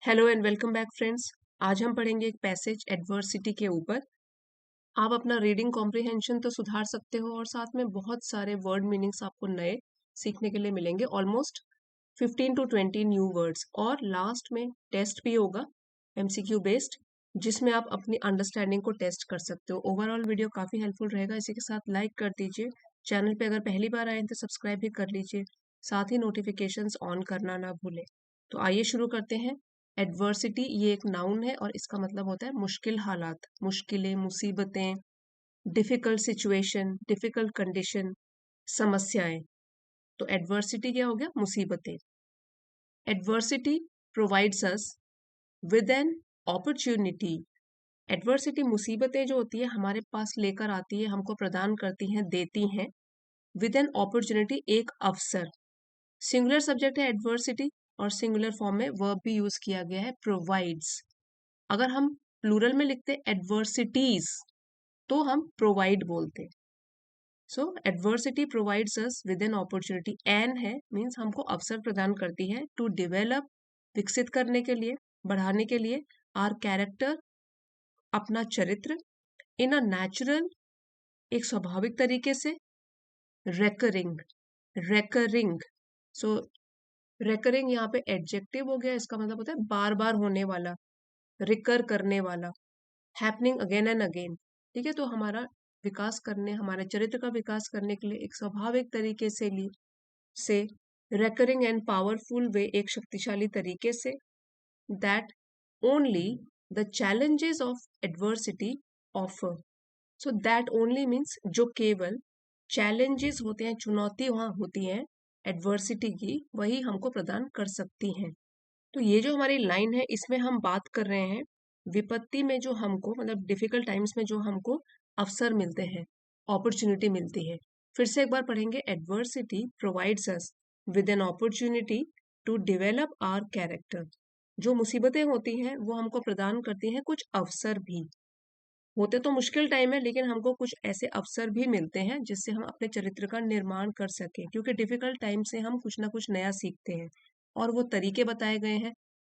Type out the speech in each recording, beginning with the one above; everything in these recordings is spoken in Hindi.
Hello and welcome back friends. आज हम पढ़ेंगे एक पैसेज एडवर्सिटी के ऊपर। आप अपना रीडिंग कॉम्प्रिहेंशन तो सुधार सकते हो और साथ में बहुत सारे वर्ड मीनिंग्स आपको नए सीखने के लिए मिलेंगे। ऑलमोस्ट 15 to 20 न्यू वर्ड्स और लास्ट में टेस्ट भी होगा एमसीक्यू बेस्ड, जिसमें आप अपनी अंडरस्टैंडिंग को टेस्ट कर सकते हो। ओवरऑल वीडियो काफ़ी हेल्पफुल रहेगा। इसी के साथ लाइक कर दीजिए। चैनल पे अगर पहली बार आए हैं तो सब्सक्राइब भी कर लीजिए। साथ ही नोटिफिकेशंस ऑन करना ना भूलें। तो आइए शुरू करते हैं। एडवर्सिटी ये एक नाउन है और इसका मतलब होता है मुश्किल हालात, मुश्किलें, मुसीबतें, डिफिकल्ट सिचुएशन, डिफिकल्ट कंडीशन, समस्याएं। तो एडवर्सिटी क्या हो गया? मुसीबतें। Adversity provides us with an opportunity. Adversity मुसीबतें जो होती है हमारे पास लेकर आती है, हमको प्रदान करती हैं, देती हैं। विद एन अपॉर्चुनिटी, एक अवसर। सिंगुलर सब्जेक्ट है एडवर्सिटी और सिंगुलर फॉर्म में वर्ब भी यूज किया गया है, प्रोवाइड्स। अगर हम प्लूरल में लिखते एडवर्सिटीज तो हम प्रोवाइड बोलते। So adversity provides us with an opportunity. An है मीन्स हमको अवसर प्रदान करती है, टू डेवलप, विकसित करने के लिए, बढ़ाने के लिए, आर कैरेक्टर, अपना चरित्र, इन अ नेचुरल, एक स्वाभाविक तरीके से, रेकरिंग, रेकरिंग। सो रेकरिंग यहाँ पे एडजेक्टिव हो गया, इसका मतलब होता है बार बार होने वाला, रिकर करने वाला, हैपनिंग अगेन एंड अगेन। ठीक है, तो हमारा विकास करने, हमारे चरित्र का विकास करने के लिए एक स्वाभाविक तरीके से रेकरिंग एंड पावरफुल वे, एक शक्तिशाली तरीके से, that only the challenges of adversity offer. So that only means जो केवल चैलेंजेस होते हैं, चुनौती वहां होती हैं एडवर्सिटी की, वही हमको प्रदान कर सकती हैं। तो ये जो हमारी लाइन है इसमें हम बात कर रहे हैं विपत्ति में जो हमको, मतलब डिफिकल्ट टाइम्स में जो हमको अवसर मिलते हैं, अपॉर्चुनिटी मिलती है। फिर से एक बार पढ़ेंगे। Adversity provides us with an opportunity to develop our character. जो मुसीबतें होती हैं वो हमको प्रदान करती हैं कुछ अवसर भी। होते तो मुश्किल टाइम है लेकिन हमको कुछ ऐसे अवसर भी मिलते हैं जिससे हम अपने चरित्र का निर्माण कर सकें, क्योंकि डिफिकल्ट टाइम से हम कुछ ना कुछ नया सीखते हैं और वो तरीके बताए गए हैं।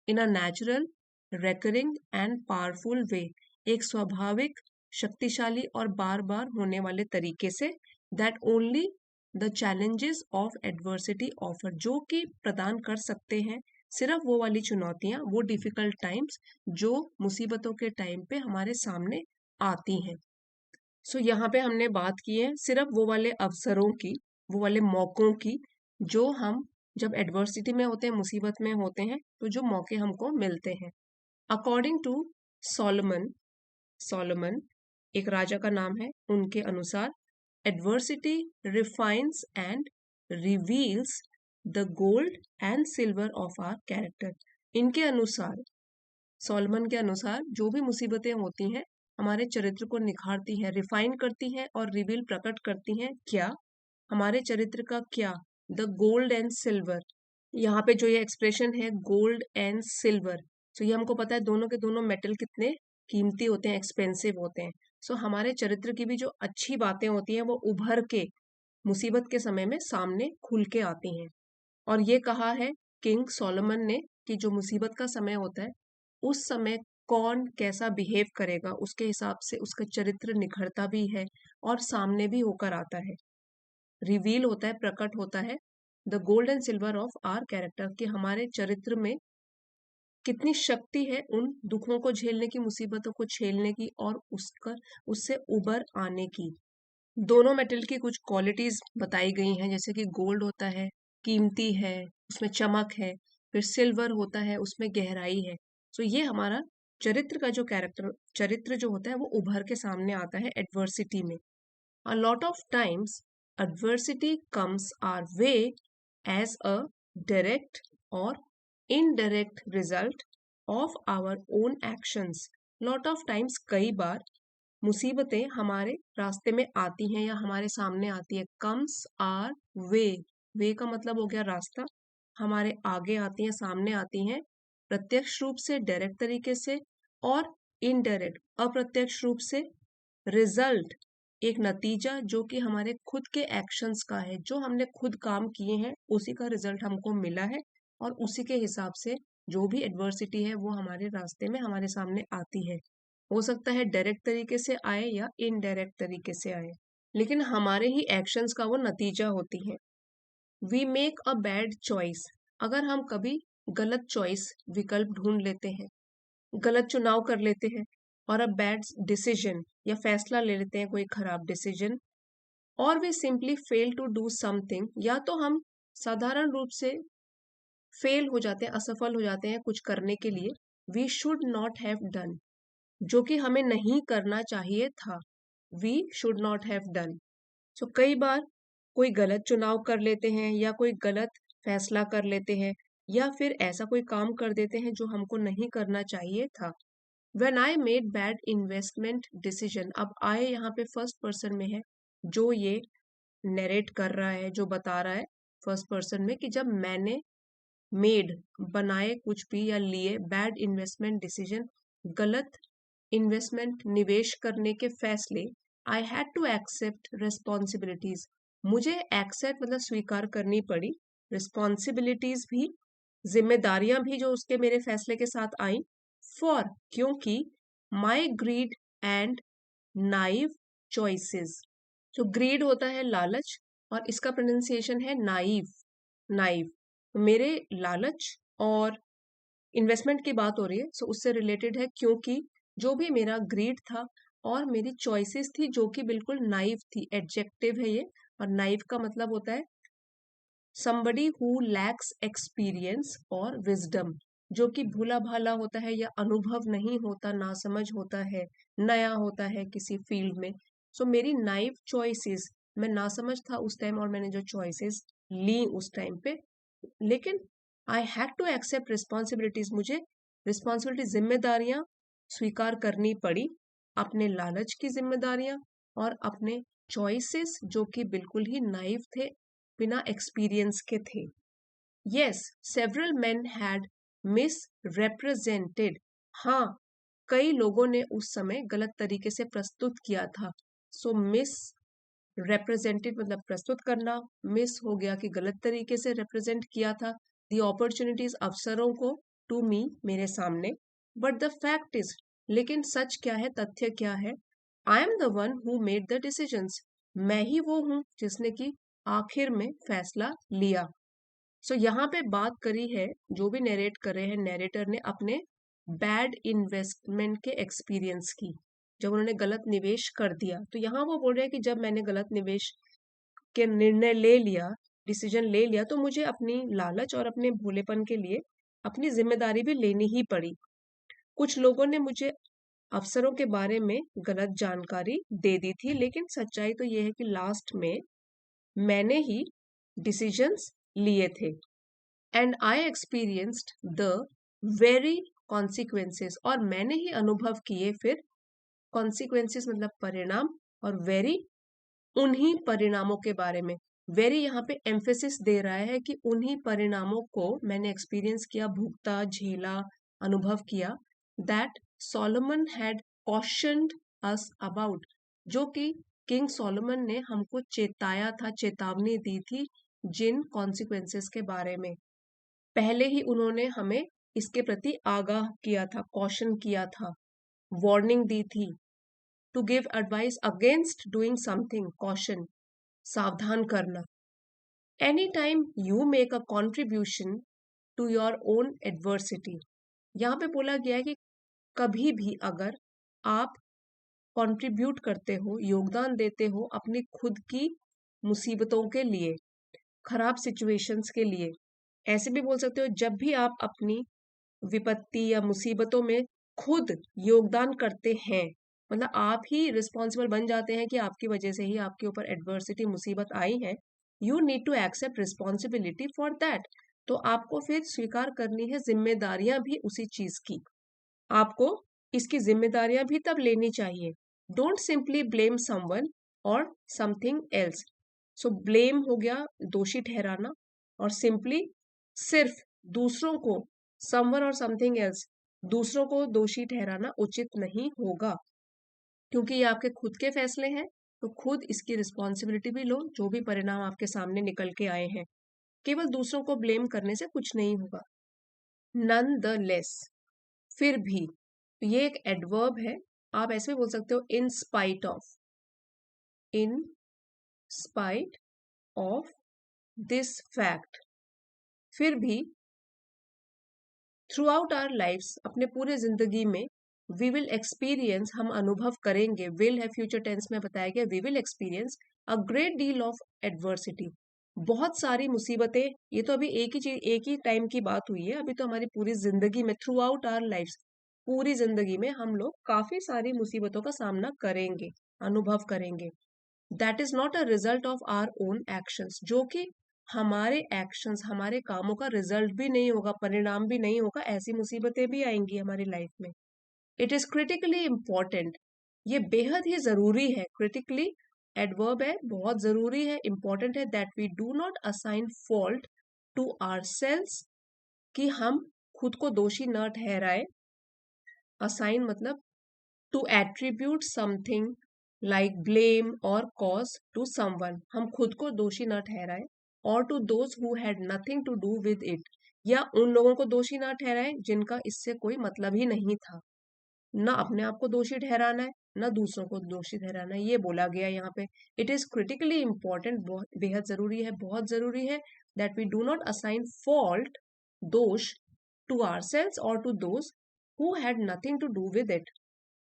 In a natural, recurring and powerful way, एक स्वाभाविक, शक्तिशाली और बार बार होने वाले तरीके से, that only the challenges of adversity offer, जो कि प्रदान कर सकते हैं सिर्फ वो वाली चुनौतियां, वो डिफिकल्ट टाइम्स जो मुसीबतों के टाइम पे हमारे सामने आती हैं। सो यहाँ पे हमने बात की है सिर्फ वो वाले अवसरों की, वो वाले मौकों की, जो हम जब एडवर्सिटी में होते हैं, मुसीबत में होते हैं, तो जो मौके हमको मिलते हैं। अकॉर्डिंग टू सोलोमन, सोलोमन एक राजा का नाम है, उनके अनुसार adversity refines and reveals the gold and silver of our character. इनके अनुसार, सोलमन के अनुसार, जो भी मुसीबतें होती हैं हमारे चरित्र को निखारती हैं, रिफाइन करती हैं और रिवील, प्रकट करती हैं क्या? हमारे चरित्र का क्या? The gold and silver. यहाँ पे जो ये एक्सप्रेशन है गोल्ड एंड सिल्वर, तो ये हमको पता है दोनों के दोनों मेटल कितने कीमती होते हैं, एक्सपेंसिव होते हैं। सो हमारे चरित्र की भी जो अच्छी बातें होती हैं वो उभर के मुसीबत के समय में सामने खुल के आती हैं। और ये कहा है किंग सोलोमन ने कि जो मुसीबत का समय होता है उस समय कौन कैसा बिहेव करेगा उसके हिसाब से उसका चरित्र निखरता भी है और सामने भी होकर आता है, रिवील होता है, प्रकट होता है। The gold and silver of our character, कि हमारे चरित्र में कितनी शक्ति है उन दुखों को झेलने की, मुसीबतों को झेलने की और उससे उबर आने की। दोनों मेटल की कुछ क्वालिटीज बताई गई हैं, जैसे कि गोल्ड होता है, कीमती है, उसमें चमक है। फिर सिल्वर होता है, उसमें गहराई है। सो ये हमारा चरित्र का जो कैरेक्टर, चरित्र जो होता है वो उभर के सामने आता है एडवर्सिटी में। A lot of times adversity comes our way as a direct or indirect result of our own actions. Lot of times, कई बार मुसीबतें हमारे रास्ते में आती हैं या हमारे सामने आती है। कम्स आर वे, वे का मतलब हो गया रास्ता, हमारे आगे आती हैं, सामने आती हैं, प्रत्यक्ष रूप से, डायरेक्ट तरीके से, और इनडायरेक्ट, अप्रत्यक्ष रूप से। रिजल्ट, एक नतीजा जो कि हमारे खुद के एक्शंस का है, जो हमने खुद काम किए हैं उसी का रिजल्ट हमको मिला है और उसी के हिसाब से जो भी एडवर्सिटी है वो हमारे रास्ते में हमारे सामने आती है, हो सकता है डायरेक्ट तरीके से आए या इनडायरेक्ट तरीके से आए, लेकिन हमारे ही एक्शंस का वो नतीजा होती है। We make a bad choice, अगर हम कभी गलत चॉइस विकल्प ढूंढ लेते हैं, गलत चुनाव कर लेते हैं, और अ बैड डिसीजन या फैसला ले लेते हैं कोई खराब डिसीजन, और they simply fail to do something, या तो हम साधारण रूप से फेल हो जाते हैं, असफल हो जाते हैं कुछ करने के लिए, we should not have done, जो कि हमें नहीं करना चाहिए था, we should not have done. So कई बार कोई गलत चुनाव कर लेते हैं या कोई गलत फैसला कर लेते हैं, या फिर ऐसा कोई काम कर देते हैं जो हमको नहीं करना चाहिए था। When I made bad investment decision, अब आए यहाँ पे फर्स्ट पर्सन में है, जो ये नरेट कर रहा है, जो बता रहा है फर्स्ट पर्सन में कि जब मैंने मेड बनाए कुछ भी या लिए बैड इन्वेस्टमेंट डिसीजन, गलत इन्वेस्टमेंट निवेश करने के फैसले, I had to accept responsibilities, मुझे एक्सेप्ट मतलब स्वीकार करनी पड़ी, रिस्पॉन्सिबिलिटीज भी, जिम्मेदारियां भी जो उसके मेरे फैसले के साथ आई, फॉर क्योंकि माई ग्रीड एंड नाइव चॉइसेस, जो ग्रीड होता है लालच, और इसका प्रोनाउंसिएशन है नाइव, नाइव, मेरे लालच और इन्वेस्टमेंट की बात हो रही है, सो उससे रिलेटेड है, क्योंकि जो भी मेरा ग्रीड था और मेरी चॉइसेस थी जो कि बिल्कुल नाइव थी, एडजेक्टिव है ये, और नाइव का मतलब होता है somebody who lacks experience और wisdom, जो कि भूला भाला होता है या अनुभव नहीं होता, ना समझ होता है, नया होता है किसी फील्ड में। सो मेरी नाइव चॉइसेस, मैं ना समझ था उस टाइम और मैंने जो चॉइसेस ली उस टाइम पे, लेकिन I had to accept responsibilities, मुझे रिस्पॉन्सिबिलिटी जिम्मेदारियां स्वीकार करनी पड़ी, अपने लालच की जिम्मेदारियां और अपने चॉइसेस जो कि बिल्कुल ही नाइव थे, बिना एक्सपीरियंस के थे। Yes, several man had miss represented, हाँ कई लोगों ने उस समय गलत तरीके से प्रस्तुत किया था। सो मिस रिप्रेजेंटेड मतलब प्रस्तुत करना, मिस हो गया कि गलत तरीके से रिप्रेजेंट किया था, दी अपॉर्चुनिटीज अवसरों को, टू मी मेरे सामने, बट द फैक्ट इज, लेकिन सच क्या है, तथ्य क्या है, I am the one who made the decisions, मैं ही वो हूं जिसने कि आखिर में फैसला लिया। सो यहाँ पे बात करी है, जो भी नरेट कर रहे हैं नरेटर ने, अपने बैड इन्वेस्टमेंट के एक्सपीरियंस की, जब उन्होंने गलत निवेश कर दिया, तो यहाँ वो बोल रहे हैं कि जब मैंने गलत निवेश के निर्णय ले लिया, डिसीजन ले लिया, तो मुझे अपनी लालच और अपने भोलेपन के लिए अपनी जिम्मेदारी भी लेनी ही पड़ी। कुछ लोगों ने मुझे अफसरों के बारे में गलत जानकारी दे दी थी, लेकिन सच्चाई तो ये है कि लास्ट में मैंने ही डिसीजंस लिए थे, and I experienced the very consequences, और मैंने ही अनुभव किए फिर कॉन्सिक्वेंसेस मतलब परिणाम, और वेरी उन्हीं परिणामों के बारे में, वेरी यहाँ पे एम्फेसिस दे रहा है कि उन्हीं परिणामों को मैंने एक्सपीरियंस किया, भुगता, झेला, अनुभव किया, that Solomon had cautioned us about, जो कि किंग सोलोमन ने हमको चेताया था, चेतावनी दी थी, जिन कॉन्सिक्वेंसेस के बारे में पहले ही उन्होंने हमें इसके प्रति आगाह किया था, कॉशन किया था, वार्निंग दी थी, to give advice against doing something, caution, सावधान करना। Any time you make a contribution to your own adversity, यहाँ पे बोला गया है कि कभी भी अगर आप कंट्रीब्यूट करते हो, योगदान देते हो अपनी खुद की मुसीबतों के लिए, खराब सिचुएशंस के लिए, ऐसे भी बोल सकते हो जब भी आप अपनी विपत्ति या मुसीबतों में खुद योगदान करते हैं, मतलब आप ही रिस्पॉन्सिबल बन जाते हैं कि आपकी वजह से ही आपके ऊपर एडवर्सिटी मुसीबत आई है, you need to accept responsibility for that, तो आपको फिर स्वीकार करनी है जिम्मेदारियां भी उसी चीज की, आपको इसकी जिम्मेदारियां भी तब लेनी चाहिए। डोंट सिंपली ब्लेम समवन और समथिंग एल्स, सो ब्लेम हो गया दोषी ठहराना, और सिंपली सिर्फ दूसरों को, समवन और समथिंग एल्स, दूसरों को दोषी ठहराना उचित नहीं होगा, क्योंकि ये आपके खुद के फैसले हैं, तो खुद इसकी रिस्पॉन्सिबिलिटी भी लो, जो भी परिणाम आपके सामने निकल के आए हैं, केवल दूसरों को ब्लेम करने से कुछ नहीं होगा। नन द लेस, फिर भी, तो ये एक एडवर्ब है, आप ऐसे भी बोल सकते हो in spite of, in spite of this fact, फिर भी, थ्रू आउट आवर लाइफ्स, अपने पूरे जिंदगी में, वी विल एक्सपीरियंस, हम अनुभव करेंगे, विल है फ्यूचर टेंस में बताया गया, we will experience a great deal of adversity, बहुत सारी मुसीबतें, ये तो अभी एक ही चीज, एक ही टाइम की बात हुई है, अभी तो हमारी पूरी जिंदगी में, थ्रू आउट आवर लाइफ्स, पूरी जिंदगी में हम लोग काफी सारी मुसीबतों का सामना करेंगे, अनुभव करेंगे। That is not a result of our own actions, जो कि हमारे एक्शंस, हमारे कामों का रिजल्ट भी नहीं होगा, परिणाम भी नहीं होगा, ऐसी मुसीबतें भी आएंगी हमारी लाइफ में। इट इज क्रिटिकली इम्पोर्टेंट, ये बेहद ही जरूरी है, क्रिटिकली एडवर्ब है, बहुत जरूरी है, इंपॉर्टेंट है, that we do not assign fault to ourselves, कि हम खुद को दोषी न ठहराए, असाइन मतलब to attribute something like blame और कॉज टू समवन, हम खुद को दोषी न ठहराए, और to those who had nothing to do with it, या उन लोगों को दोषी न ठहराए जिनका इससे कोई मतलब ही नहीं था, ना अपने आप को दोषी ठहराना है, ना दूसरों को दोषी ठहराना है, ये बोला गया यहाँ पे। इट इज क्रिटिकली इंपॉर्टेंट, बेहद जरूरी है, बहुत जरूरी है, that we do not assign fault, दोष, टू आवरसेल्व्स और to those who had nothing to do with it.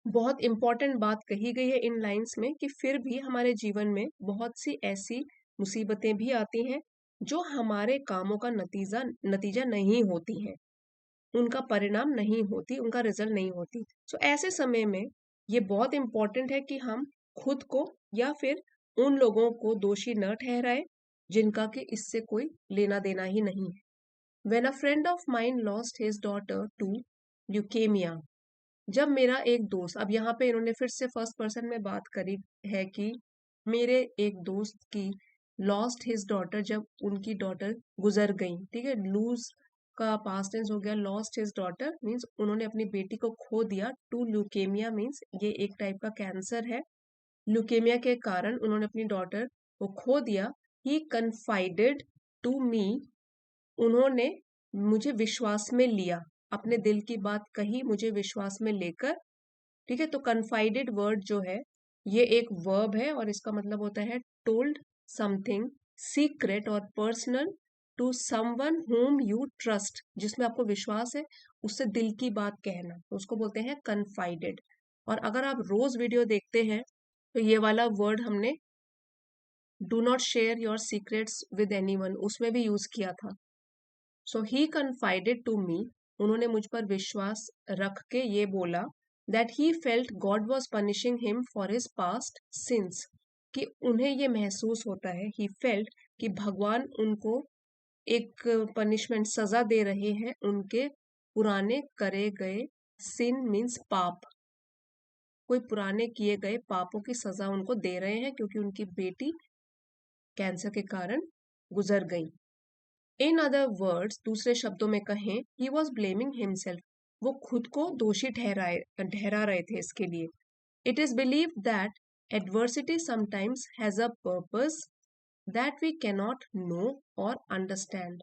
बहुत इंपॉर्टेंट बात कही गई है इन लाइंस में, कि फिर भी हमारे जीवन में बहुत सी ऐसी मुसीबतें भी आती हैं जो हमारे कामों का नतीजा नतीजा नहीं होती हैं, उनका परिणाम नहीं होती, उनका रिजल्ट नहीं होती। सो ऐसे समय में ये बहुत इंपॉर्टेंट है कि हम खुद को या फिर उन लोगों को दोषी न ठहराए जिनका कि इससे कोई लेना देना ही नहीं है। When a friend of mine lost his daughter to leukemia, जब मेरा एक दोस्त, अब यहाँ पे इन्होंने फिर से फर्स्ट पर्सन में बात करी है कि मेरे एक दोस्त की लॉस्ट हिज डॉटर, जब उनकी डॉटर गुजर गई, ठीक है, लूज का पास्ट टेंस हो गया, लॉस्ट हिज डॉटर मीन्स उन्होंने अपनी बेटी को खो दिया, टू ल्यूकेमिया मीन्स ये एक टाइप का कैंसर है, ल्यूकेमिया के कारण उन्होंने अपनी डॉटर को खो दिया। ही कन्फाइडेड टू मी, उन्होंने मुझे विश्वास में लिया, अपने दिल की बात कही मुझे विश्वास में लेकर, ठीक है। तो कन्फाइडेड वर्ड जो है ये एक वर्ब है और इसका मतलब होता है टोल्ड समथिंग सीक्रेट और personal to someone whom you trust, जिसमें आपको विश्वास है उससे दिल की बात कहना, तो उसको बोलते हैं कन्फाइडेड। और अगर आप रोज वीडियो देखते हैं तो ये वाला वर्ड हमने do not share your secrets with anyone उसमें भी यूज किया था। सो ही कन्फाइडेड टू मी, उन्होंने मुझ पर विश्वास रख के ये बोला, that he felt God was punishing him for his past since, कि उन्हें ये महसूस होता है, ही फेल्ट कि भगवान उनको एक पनिशमेंट, सजा दे रहे हैं उनके पुराने करे गए, सिन मीन्स पाप, कोई पुराने किए गए पापों की सजा उनको दे रहे हैं क्योंकि उनकी बेटी कैंसर के कारण गुजर गई। इन अदर वर्ड्स, दूसरे शब्दों में कहें, ही वॉज ब्लेमिंग हिमसेल्फ, वो खुद को दोषी ठहरा रहे थे इसके लिए। It is believe that adversity sometimes has a purpose that we cannot know और अंडरस्टैंड।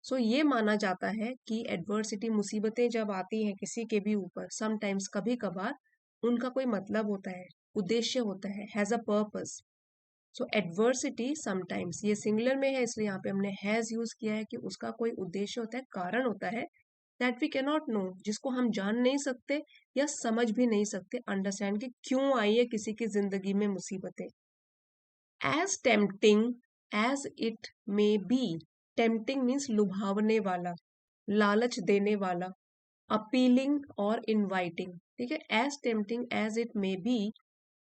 सो ये माना जाता है कि एडवर्सिटी, मुसीबतें जब आती हैं किसी के भी ऊपर, समटाइम्स कभी कभार, उनका कोई मतलब होता है, उद्देश्य होता है, has a purpose. So adversity sometimes, ये सिंगुलर में है इसलिए यहाँ पे हमने हैज यूज किया है कि उसका कोई उद्देश्य होता है, कारण होता है, that we can not know, जिसको हम जान नहीं सकते या समझ भी नहीं सकते, अंडरस्टैंड कि क्यों आई है किसी की जिंदगी में मुसीबतें। As tempting as it may be, tempting means लुभावने वाला, लालच देने वाला, अपीलिंग और इनवाइटिंग, ठीक है। As tempting as it may be,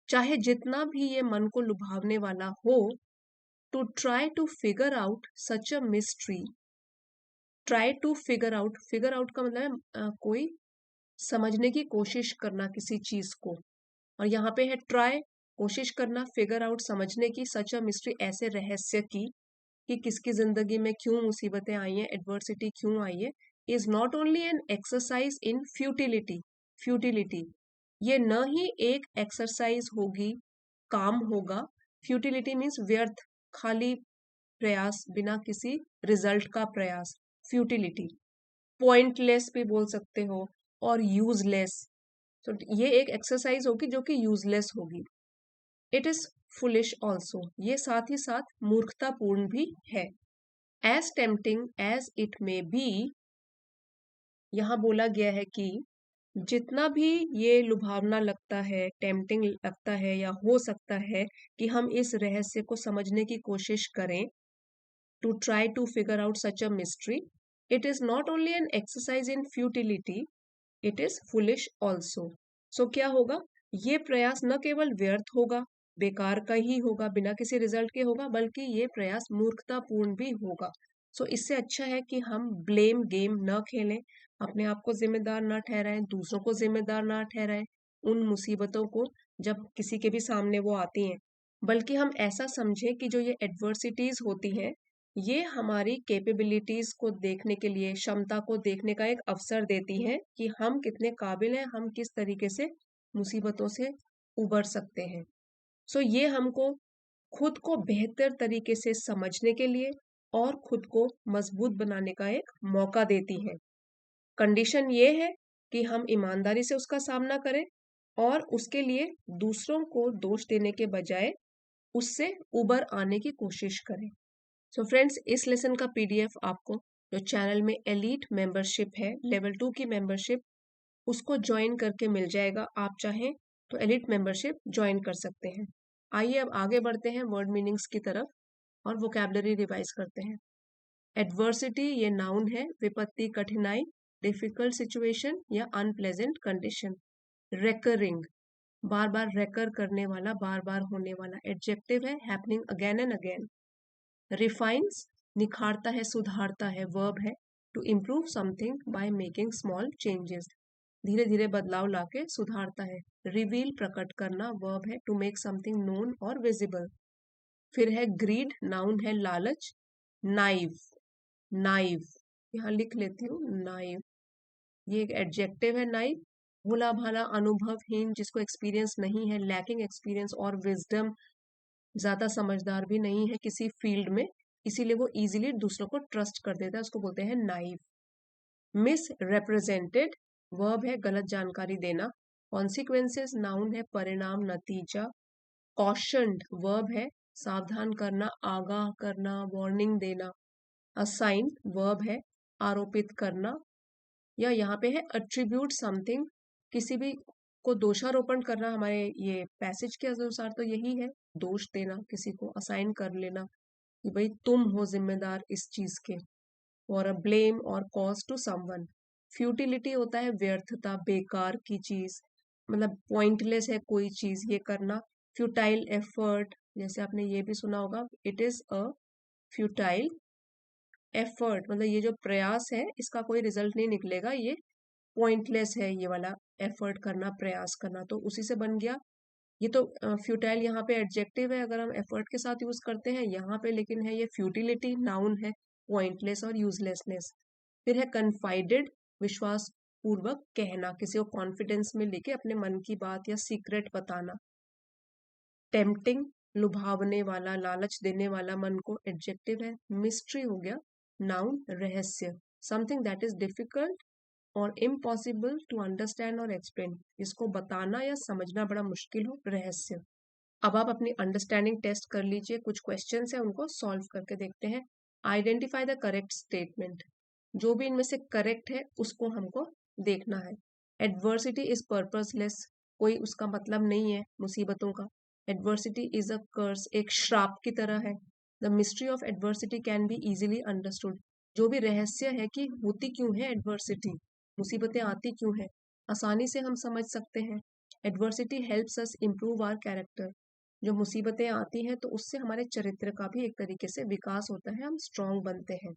चाहे जितना भी ये मन को लुभावने वाला हो, to try to figure out such a mystery, try to figure out का मतलब है कोई समझने की कोशिश करना किसी चीज को, और यहाँ पे है ट्राई, कोशिश करना, फिगर आउट, समझने की, सच अ मिस्ट्री, ऐसे रहस्य की, कि किसकी जिंदगी में क्यों मुसीबतें आई हैं, एडवर्सिटी क्यों आई है, is not only an exercise in futility, futility, ये न ही एक एक्सरसाइज होगी, काम होगा, फ्यूटिलिटी मीन्स व्यर्थ, खाली प्रयास, बिना किसी रिजल्ट का प्रयास, फ्यूटिलिटी, पॉइंटलेस भी बोल सकते हो, और यूजलेस। तो ये एक एक्सरसाइज होगी जो कि यूजलेस होगी। इट इज फुलिश ऑल्सो, ये साथ ही साथ मूर्खतापूर्ण भी है। As tempting as it may be, यहाँ बोला गया है कि जितना भी ये लुभावना लगता है, टेम्पटिंग लगता है, या हो सकता है कि हम इस रहस्य को समझने की कोशिश करें, to try to figure out such a mystery, it is not only an exercise in futility, it is foolish also. So क्या होगा, ये प्रयास न केवल व्यर्थ होगा, बेकार का ही होगा, बिना किसी रिजल्ट के होगा, बल्कि ये प्रयास मूर्खतापूर्ण भी होगा। सो इससे अच्छा है कि हम ब्लेम गेम न खेलें, अपने आप को जिम्मेदार न ठहराएं, दूसरों को जिम्मेदार न ठहराएं उन मुसीबतों को जब किसी के भी सामने वो आती हैं, बल्कि हम ऐसा समझें कि जो ये एडवर्सिटीज होती हैं, ये हमारी कैपेबिलिटीज को देखने के लिए, क्षमता को देखने का एक अवसर देती हैं कि हम कितने काबिल हैं, हम किस तरीके से मुसीबतों से उबर सकते हैं। सो ये हमको खुद को बेहतर तरीके से समझने के लिए और खुद को मजबूत बनाने का एक मौका देती हैं। कंडीशन ये है कि हम ईमानदारी से उसका सामना करें और उसके लिए दूसरों को दोष देने के बजाय उससे उबर आने की कोशिश करें। सो फ्रेंड्स, इस लेसन का पीडीएफ आपको जो चैनल में एलीट मेंबरशिप है, लेवल 2 की मेंबरशिप, उसको ज्वाइन करके मिल जाएगा। आप चाहें तो एलीट मेंबरशिप ज्वाइन कर सकते हैं। आइए अब आगे बढ़ते हैं वर्ड मीनिंग्स की तरफ और वोकैबुलरी रिवाइज करते हैं। एडवर्सिटी ये नाउन है, विपत्ति, कठिनाई, डिफिकल्ट सिचुएशन या अनप्लेजेंट कंडीशन। रेकरिंग, बार बार रेकर करने वाला, बार बार होने वाला। एडजेक्टिव है, happening again and again. Refines, निखारता है, सुधारता है। वर्ब है, to improve something by making small changes, धीरे धीरे बदलाव लाके सुधारता है। रिवील, प्रकट करना। वर्ब है, टू मेक समथिंग नोन और विजिबल। फिर है ग्रीड, नाउन है, लालच। नाइव, नाइव, यहाँ लिख लेती हूँ, नाइव, ये एक एडजेक्टिव है। नाइव, भोला भाला, अनुभवहीन, जिसको एक्सपीरियंस नहीं है, लैकिंग एक्सपीरियंस और विजडम, ज्यादा समझदार भी नहीं है किसी फील्ड में, इसीलिए वो इजीली दूसरों को ट्रस्ट कर देता है, उसको बोलते हैं नाइव। मिस रिप्रेजेंटेड, वर्ब है, गलत जानकारी देना। कॉन्सिक्वेंसेस, नाउन है, परिणाम, नतीजा। कॉशन्ड, वर्ब है, सावधान करना, आगाह करना, वार्निंग देना। असाइन, वर्ब है, आरोपित करना, या यहाँ पे है अट्रीब्यूट समथिंग, किसी भी को दोषारोपण करना। हमारे ये पैसेज के अनुसार तो यही है, दोष देना, किसी को असाइन कर लेना कि भाई तुम हो जिम्मेदार इस चीज के। और अ ब्लेम और कॉज टू समवन। फ्यूटिलिटी होता है व्यर्थता, बेकार की चीज, मतलब पॉइंटलेस है कोई चीज ये करना। फ्यूटाइल एफर्ट, जैसे आपने ये भी सुना होगा, it is a futile effort, मतलब ये जो प्रयास है इसका कोई रिजल्ट नहीं निकलेगा, ये पॉइंटलेस है, ये वाला एफर्ट करना, प्रयास करना, तो उसी से बन गया। ये तो फ्यूटाइल यहाँ पे एडजेक्टिव है अगर हम एफर्ट के साथ यूज करते हैं यहाँ पे, लेकिन है ये फ्यूटिलिटी, नाउन है, पॉइंटलेस और यूजलेसनेस। फिर है कन्फाइडेड, विश्वास पूर्वक कहना, किसी को कॉन्फिडेंस में लेके अपने मन की बात या सीक्रेट बताना। टेम्पटिंग, लुभावने वाला, लालच देने वाला मन को, एडजेक्टिव है। मिस्ट्री हो गया, नाउन, रहस्य, समथिंग दैट इज डिफिकल्ट और इम्पॉसिबल टू अंडरस्टैंड और एक्सप्लेन, इसको बताना या समझना बड़ा मुश्किल हो, रहस्य। अब आप अपनी अंडरस्टैंडिंग टेस्ट कर लीजिए, कुछ क्वेश्चंस है उनको सॉल्व करके देखते हैं। आइडेंटिफाई द करेक्ट स्टेटमेंट, जो भी इनमें से करेक्ट है उसको हमको देखना है। एडवर्सिटी इज पर्पसलेस, कोई उसका मतलब नहीं है मुसीबतों का। एडवर्सिटी इज अ कर्स, एक श्राप की तरह है। The mystery of adversity can be easily understood, जो भी रहस्य है कि होती क्यों है एडवर्सिटी, मुसीबतें आती क्यों है, आसानी से हम समझ सकते हैं। Adversity helps us improve our character, जो मुसीबतें आती हैं तो उससे हमारे चरित्र का भी एक तरीके से विकास होता है, हम स्ट्रांग बनते हैं।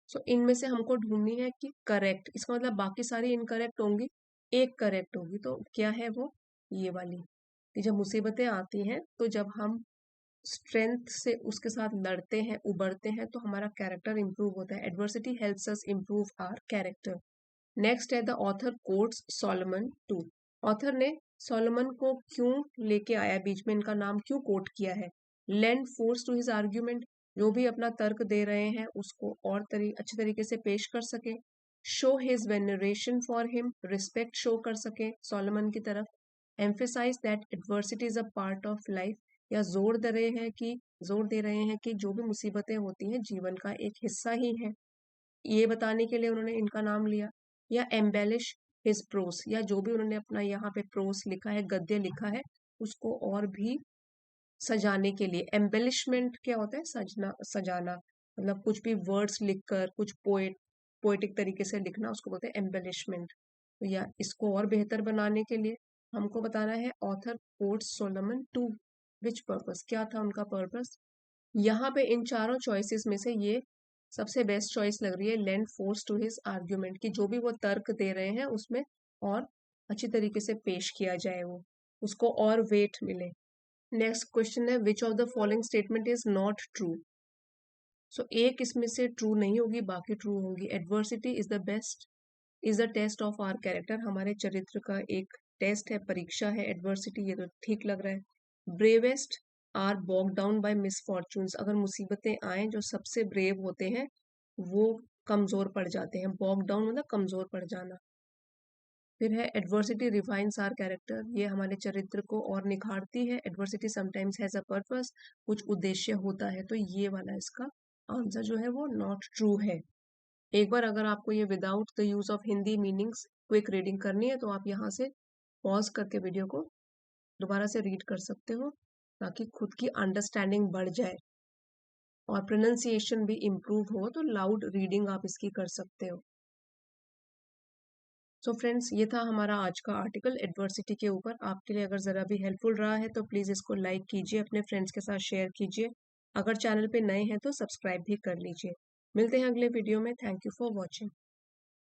सो इनमें से हमको ढूंढनी है कि करेक्ट, इसका मतलब बाकी सारी इनकरेक्ट होंगी, एक करेक्ट होगी, तो क्या है वो, ये वाली, कि जब मुसीबतें आती हैं तो जब हम स्ट्रेंथ से उसके साथ लड़ते हैं, उबरते हैं, तो हमारा कैरेक्टर इंप्रूव होता है। Adversity helps us improve our character. Next है the author quotes Solomon too, author ने सोलोमन को क्यों लेके आया, बीच में इनका नाम क्यों कोट किया है। Lend force to his argument, जो भी अपना तर्क दे रहे हैं उसको और अच्छे तरीके से पेश कर सके। Show his veneration for him, respect show कर सके सोलोमन की तरफ। Emphasise that adversity is a part of life, या जोर दे रहे हैं कि जो भी मुसीबतें होती हैं जीवन का एक हिस्सा ही है, ये बताने के लिए उन्होंने इनका नाम लिया। या एम्बेलिश हिज प्रोस, या जो भी उन्होंने अपना यहाँ पे प्रोस लिखा है, गद्य लिखा है, उसको और भी सजाने के लिए। एम्बेलिशमेंट क्या होता है? सजना, सजाना, मतलब कुछ भी वर्ड्स लिखकर कुछ पोएटिक तरीके से लिखना, उसको बोलते हैं एम्बेलिशमेंट। तो या इसको और बेहतर बनाने के लिए हमको बताना है author quotes Solomon to which purpose, क्या था उनका पर्पस। यहाँ पे इन चारों चॉइसेस में से ये सबसे बेस्ट चॉइस लग रही है, lend force to his argument, कि जो भी वो तर्क दे रहे हैं उसमें और अच्छी तरीके से पेश किया जाए, वो उसको और वेट मिले। नेक्स्ट क्वेश्चन है, which of the following statement is not true. So एक इसमें से ट्रू नहीं होगी, बाकी ट्रू होगी। Adversity is the test of our character, हमारे चरित्र का एक टेस्ट है, परीक्षा है एडवर्सिटी, ये तो ठीक लग रहा है। Bravest are bog down by misfortunes, अगर मुसीबतें आए जो सबसे ब्रेव होते हैं वो कमजोर पड़ जाते हैं। बॉग डाउन मतलब कमजोर पड़ जाना। फिर है एडवर्सिटी रिफाइंस आर कैरेक्टर, ये हमारे चरित्र को और निखारती है। Adversity sometimes has a purpose, कुछ उद्देश्य होता है। तो ये वाला इसका आंसर जो है वो नॉट ट्रू है। एक बार अगर आपको ये without the use of Hindi meanings quick reading करनी है तो आप यहाँ से पॉज करके वीडियो को दोबारा से रीड कर सकते हो, ताकि खुद की अंडरस्टैंडिंग बढ़ जाए और प्रोनाउंसिएशन भी इम्प्रूव हो, तो लाउड रीडिंग आप इसकी कर सकते हो। सो फ्रेंड्स, ये था हमारा आज का आर्टिकल एडवर्सिटी के ऊपर। आपके लिए अगर ज़रा भी हेल्पफुल रहा है तो प्लीज़ इसको लाइक कीजिए, अपने फ्रेंड्स के साथ शेयर कीजिए। अगर चैनल पे नए हैं तो सब्सक्राइब भी कर लीजिए। मिलते हैं अगले वीडियो में। Thank you for watching.